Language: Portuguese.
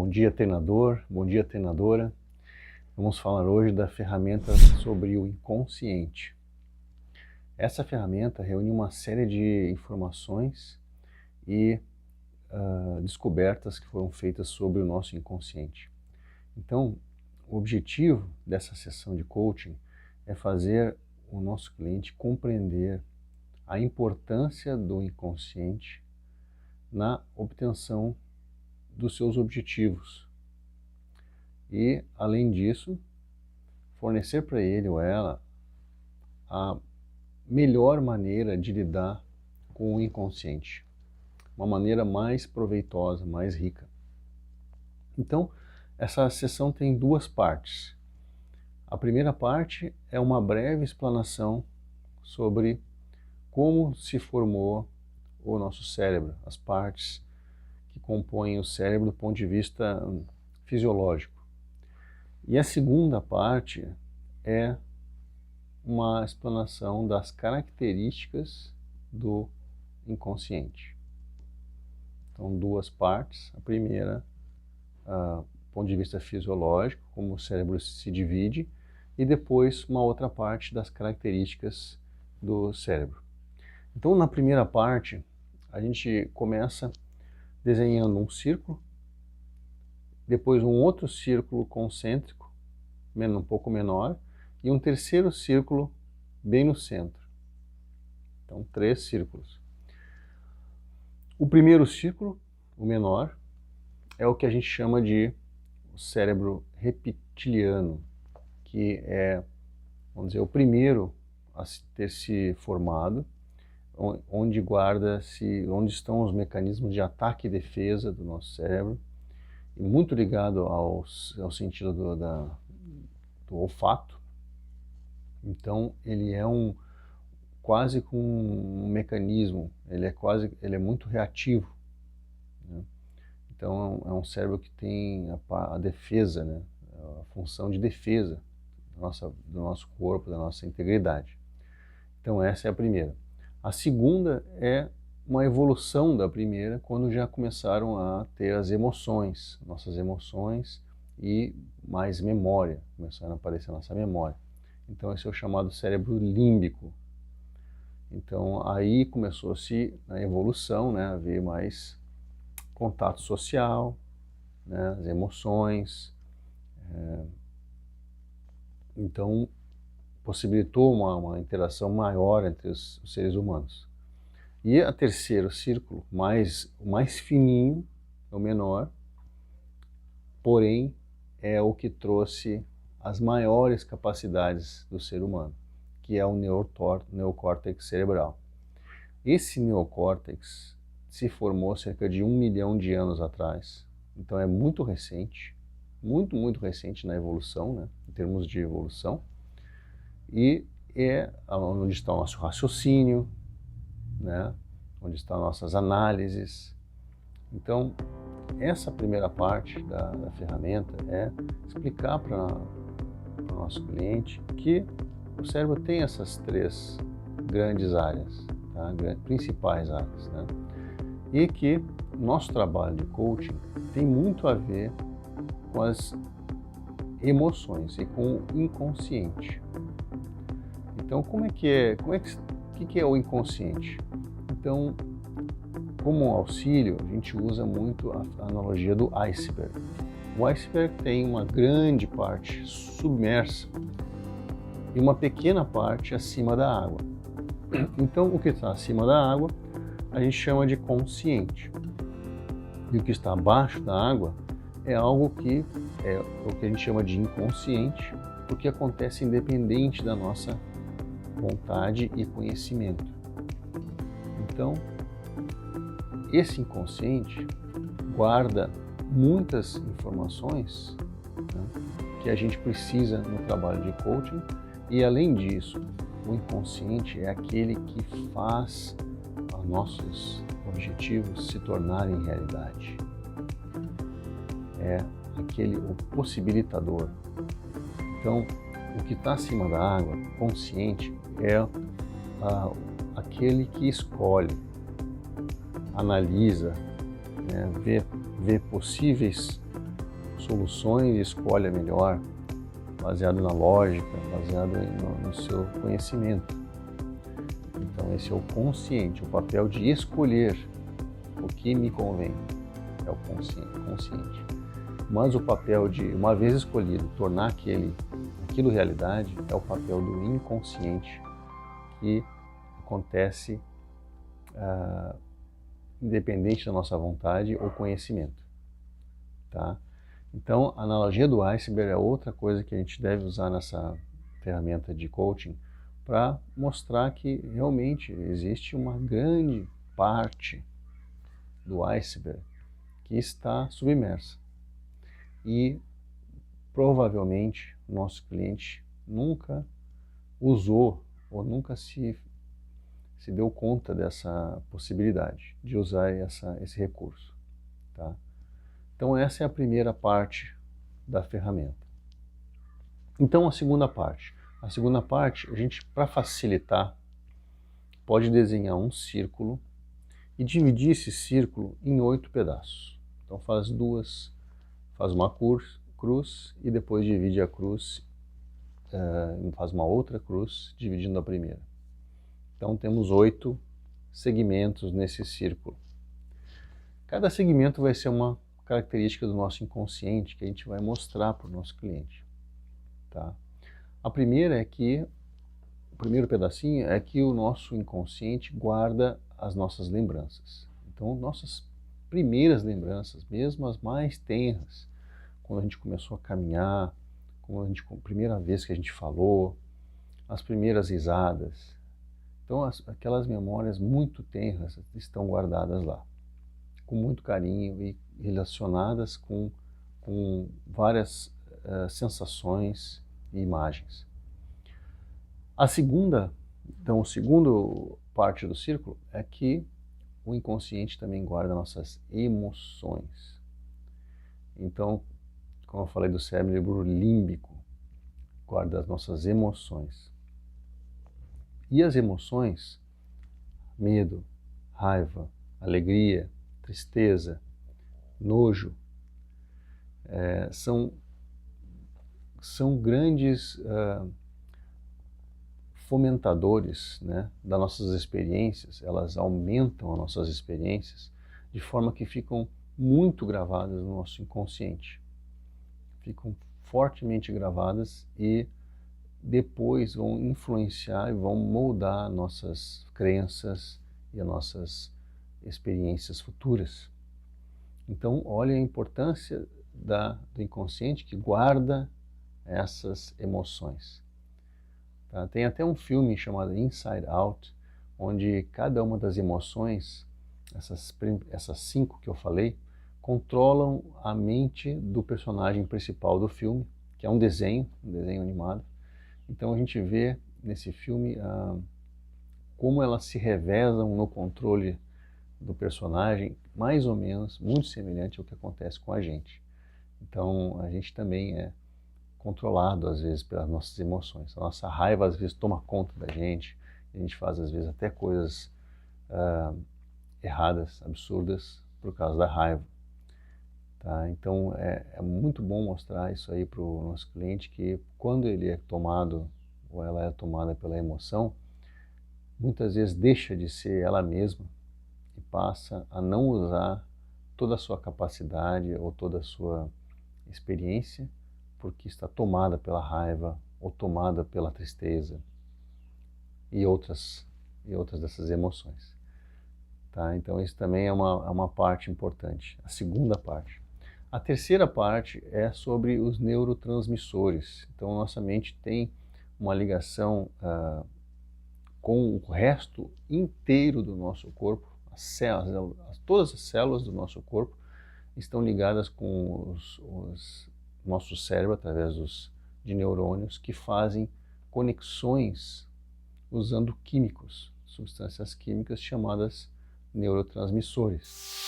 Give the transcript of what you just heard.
Bom dia, treinador, bom dia, treinadora. Vamos falar hoje da ferramenta sobre o inconsciente. Essa ferramenta reúne uma série de informações e descobertas que foram feitas sobre o nosso inconsciente. Então, o objetivo dessa sessão de coaching é fazer o nosso cliente compreender a importância do inconsciente na obtenção dos seus objetivos. E, além disso, fornecer para ele ou ela a melhor maneira de lidar com o inconsciente, uma maneira mais proveitosa, mais rica. Então, essa sessão tem duas partes. A primeira parte é uma breve explanação sobre como se formou o nosso cérebro, as partes que compõem o cérebro do ponto de vista fisiológico. E a segunda parte é uma explanação das características do inconsciente. Então, duas partes. A primeira, do ponto de vista fisiológico, como o cérebro se divide, e depois uma outra parte das características do cérebro. Então, na primeira parte, a gente começa desenhando um círculo, depois um outro círculo concêntrico, um pouco menor, e um terceiro círculo bem no centro. Então, 3 círculos. O primeiro círculo, o menor, é o que a gente chama de cérebro reptiliano, que é, vamos dizer, o primeiro a ter se formado, onde onde estão os mecanismos de ataque e defesa do nosso cérebro, e muito ligado ao sentido do olfato. Então ele é quase com um mecanismo, ele é muito reativo, né? Então é um cérebro que tem a defesa, né? A função de defesa do nosso corpo, da nossa integridade. Então essa é a primeira. A segunda é uma evolução da primeira, quando já começaram a ter as emoções, nossas emoções e mais memória, começaram a aparecer a nossa memória. Então esse é o chamado cérebro límbico. Então aí começou-se a evolução, né, a haver mais contato social, né, as emoções. Então possibilitou uma interação maior entre os seres humanos. E o terceiro círculo, o mais fininho, é o menor, porém é o que trouxe as maiores capacidades do ser humano, que é o neocórtex cerebral. Esse neocórtex se formou cerca de 1 milhão de anos atrás, então é muito recente, muito recente na evolução, né, em termos de evolução, e é onde está o nosso raciocínio, né, onde estão nossas análises. Então, essa primeira parte da ferramenta é explicar para o nosso cliente que o cérebro tem essas 3 grandes áreas, tá? Principais áreas, né? E que nosso trabalho de coaching tem muito a ver com as emoções e com o inconsciente. Então, o que é o inconsciente? Então, como auxílio, a gente usa muito a analogia do iceberg. O iceberg tem uma grande parte submersa e uma pequena parte acima da água. Então, o que está acima da água a gente chama de consciente. E o que está abaixo da água é algo que é o que a gente chama de inconsciente, porque acontece independente da nossa vontade e conhecimento. Então, esse inconsciente guarda muitas informações, né, que a gente precisa no trabalho de coaching, e além disso, o inconsciente é aquele que faz os nossos objetivos se tornarem realidade. É o possibilitador. Então, o que está acima da água, consciente, é aquele que escolhe, analisa, né, vê possíveis soluções e escolhe a melhor, baseado na lógica, baseado no seu conhecimento. Então esse é o consciente, o papel de escolher o que me convém, é o consciente. Mas o papel de, uma vez escolhido, tornar aquilo realidade, é o papel do inconsciente, que acontece independente da nossa vontade ou conhecimento. Tá? Então, a analogia do iceberg é outra coisa que a gente deve usar nessa ferramenta de coaching para mostrar que realmente existe uma grande parte do iceberg que está submersa. E provavelmente o nosso cliente nunca usou ou nunca se deu conta dessa possibilidade de usar esse recurso. Tá? Então essa é a primeira parte da ferramenta. Então a segunda parte. A segunda parte, a gente, para facilitar, pode desenhar um círculo e dividir esse círculo em 8 pedaços. Então faz uma cruz e depois divide a cruz, faz uma outra cruz dividindo a primeira. Então temos 8 segmentos nesse círculo. Cada segmento vai ser uma característica do nosso inconsciente que a gente vai mostrar para o nosso cliente. Tá? A primeira é que, o primeiro pedacinho é que o nosso inconsciente guarda as nossas lembranças. Então nossas primeiras lembranças, mesmo as mais tenras, quando a gente começou a caminhar, a primeira vez que a gente falou, as primeiras risadas. Então aquelas memórias muito tenras estão guardadas lá, com muito carinho e relacionadas com várias sensações e imagens. A segunda parte do círculo é que o inconsciente também guarda nossas emoções. Então, como eu falei do cérebro límbico, guarda as nossas emoções. E as emoções, medo, raiva, alegria, tristeza, nojo, são grandes fomentadores, né, das nossas experiências. Elas aumentam as nossas experiências de forma que ficam muito gravadas no nosso inconsciente. Ficam fortemente gravadas e depois vão influenciar e vão moldar nossas crenças e as nossas experiências futuras. Então, olha a importância do inconsciente que guarda essas emoções. Tá? Tem até um filme chamado Inside Out, onde cada uma das emoções, essas 5 que eu falei, controlam a mente do personagem principal do filme, que é um desenho animado. Então a gente vê nesse filme como elas se revezam no controle do personagem, mais ou menos, muito semelhante ao que acontece com a gente. Então a gente também é controlado às vezes pelas nossas emoções. A nossa raiva às vezes toma conta da gente, a gente faz às vezes até coisas erradas, absurdas, por causa da raiva. Tá? Então é muito bom mostrar isso aí para o nosso cliente, que quando ele é tomado ou ela é tomada pela emoção, muitas vezes deixa de ser ela mesma e passa a não usar toda a sua capacidade ou toda a sua experiência, porque está tomada pela raiva ou tomada pela tristeza e outras dessas emoções. Tá? Então isso também é uma parte importante, a segunda parte. A terceira parte é sobre os neurotransmissores. Então nossa mente tem uma ligação com o resto inteiro do nosso corpo. Todas as células do nosso corpo estão ligadas com os nosso cérebro através de neurônios que fazem conexões usando químicos, substâncias químicas chamadas neurotransmissores.